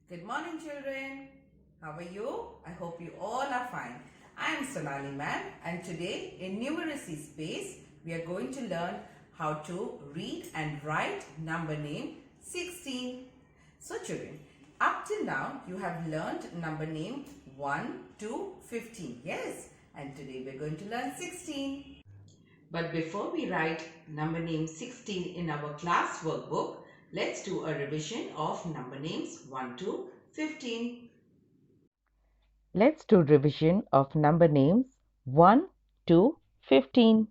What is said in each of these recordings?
Good morning, children. How are you? I hope you all are fine. I am Sonali ma'am, and today in numeracy space we are going to learn how to read and write number name 16. So children, up till now you have learned number name 1 to 15. Yes, and today we are going to learn 16. But before we write number name 16 in our class workbook, let's do a revision of number names 1 to 15. Let's do revision of number names 1 to 15.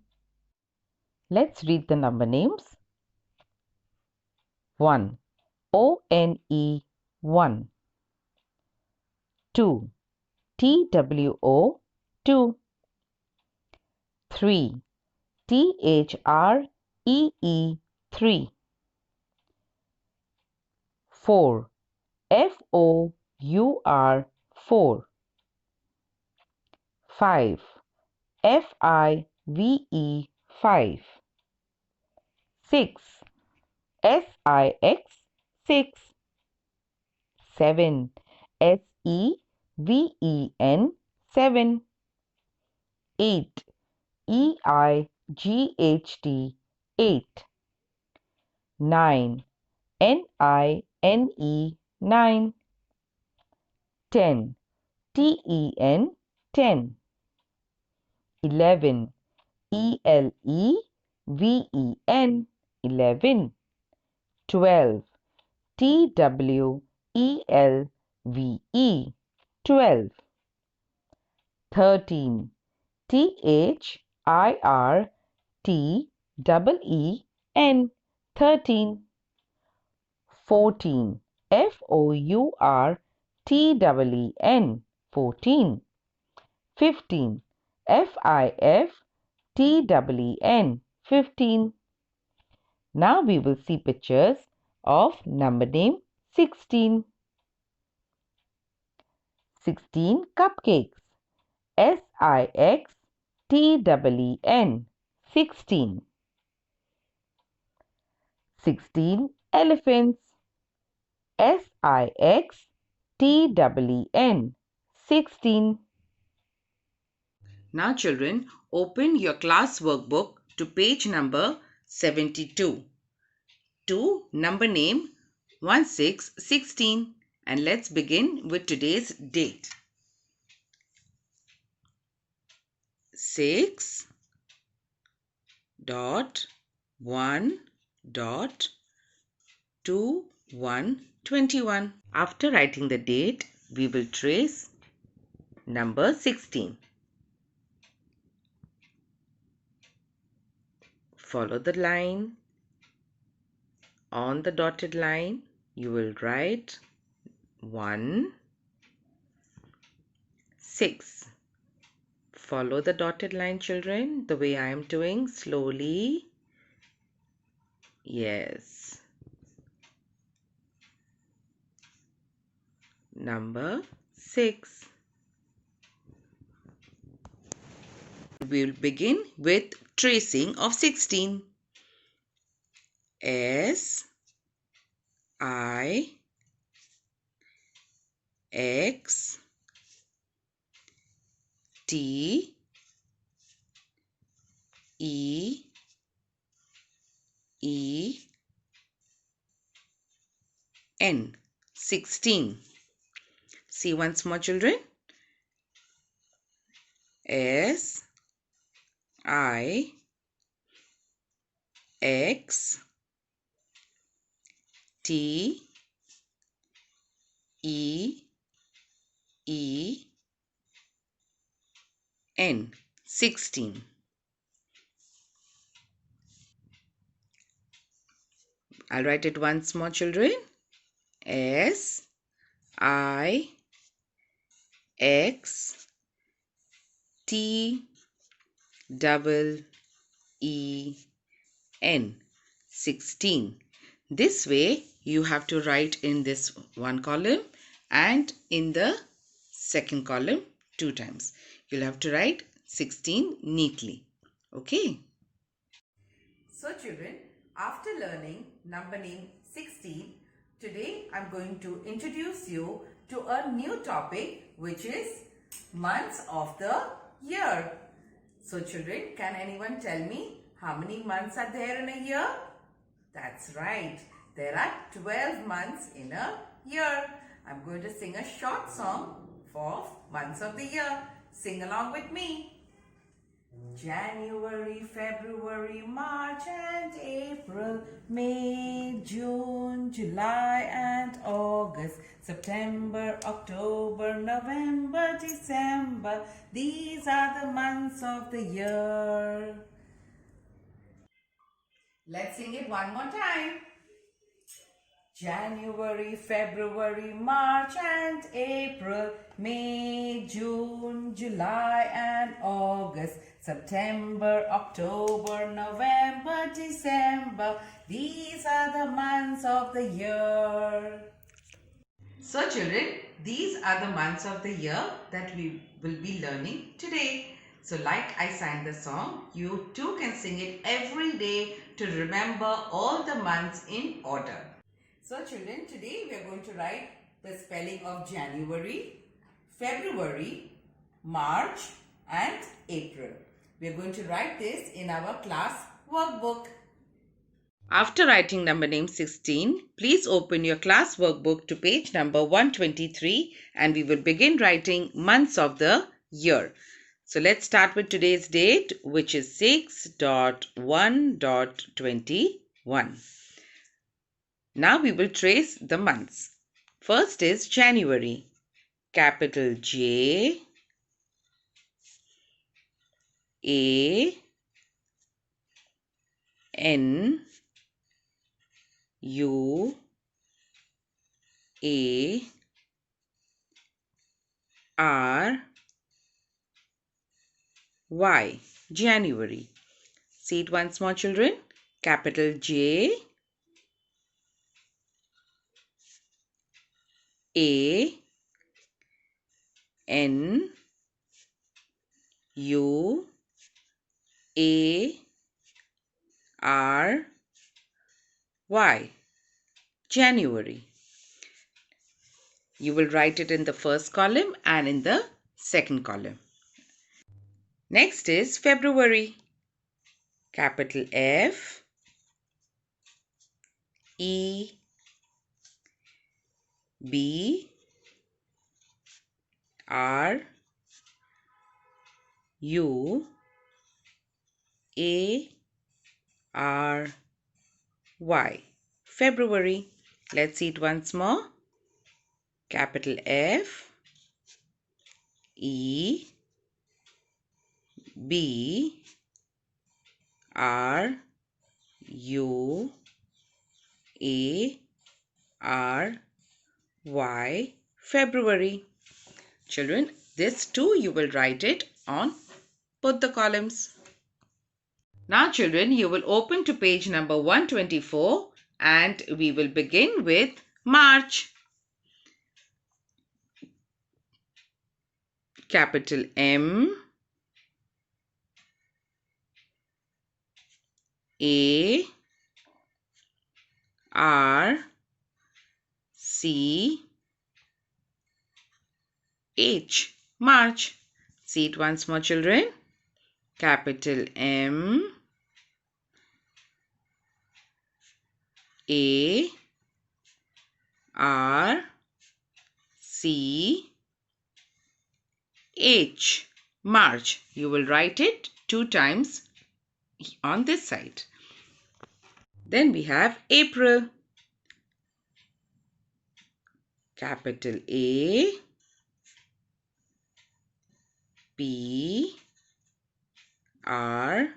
Let's read the number names. 1. O-N-E 1. 2. T-W-O 2. 3. T-H-R-E-E 3. 4. F-O-U-R 4. 5. F-I-V-E 5. 6. S-I-X 6. 7. S-E-V-E-N 7. 8. E-I-G-H-T 8. 9. N-I-N-E 9. 10. T-E-N 10. 11. E-L-E-V-E-N 11. 12. T-W-E-L-V-E 12. 13. T-H-I-R-T-E-E-N 13. 14. F-O-U-R-T-E-E-N 14. 15. F-I-F-T-E-E-N 15. Now we will see pictures of number name 16. 16 cupcakes. S-I-X-T-E-E-N 16. 16 elephants. S-I-X-T-E-E-N 16. Now children, open your class workbook to page number 72 to number name 1616, and let's begin with today's date. 6.1.2121. After writing the date, we will trace number 16. Follow the line. On the dotted line, you will write 1, 6. Follow the dotted line, children, the way I am doing, slowly. Yes. Number 6. We will begin with tracing of 16. S I X T E E N 16. See once more, children. S I X T E E N 16. I'll write it once more, children. S I X T E N 16. This way you have to write in this one column and in the second column 2 times. You'll have to write 16 neatly. Okay. So children, after learning number name 16, Today I'm going to introduce you to a new topic, which is months of the year. So children, can anyone tell me how many months are there in a year? That's right. There are 12 months in a year. I'm going to sing a short song for months of the year. Sing along with me. January, February, March and April, May, June, July and August, September, October, November, December. These are the months of the year. Let's sing it one more time. January, February, March and April, May, June, July and August, September, October, November, December. These are the months of the year. So children, these are the months of the year that we will be learning today. So like I sang the song, you too can sing it every day to remember all the months in order. So children, today we are going to write the spelling of January, February, March and April. We are going to write this in our class workbook. After writing number name 16, please open your class workbook to page number 123 and we will begin writing months of the year. So let's start with today's date, which is 6.1.21. Now we will trace the months. First is January. Capital J A N U A R Y. January. See it once more, children. Capital J A N U A R Y. January. You will write it in the first column and in the second column. Next is February. Capital F E B R U A R Y. February. Let's see it once more. Capital F E B R U A R Y. February. Children, this too you will write it on both the columns. Now children, you will open to page number 124 and we will begin with March. Capital M A R C H. March. See it once more, children. Capital M A R C H. March. You will write it 2 times on this side. Then we have April. Capital A P R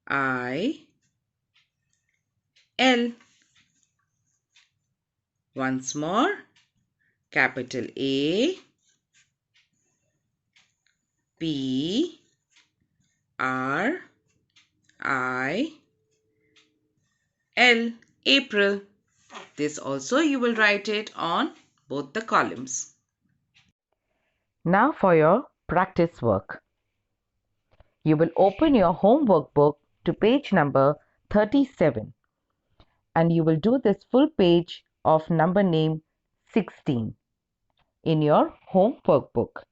I L. Once more. Capital A P R I L. April. This also you will write it on both the columns. Now for your practice work. You will open your homework book to page number 37 and you will do this full page of number name 16 in your home workbook.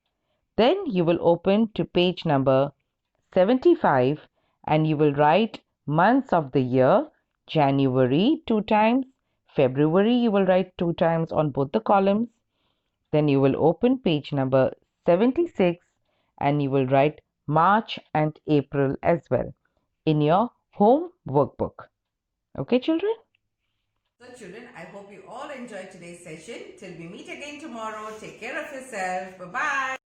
Then you will open to page number 75 and you will write months of the year. January 2 times, February you will write 2 times on both the columns. Then you will open page number 76 and you will write March and April as well in your home workbook. Okay, children? So children, I hope you all enjoyed today's session. Till we meet again tomorrow, take care of yourself. Bye-bye.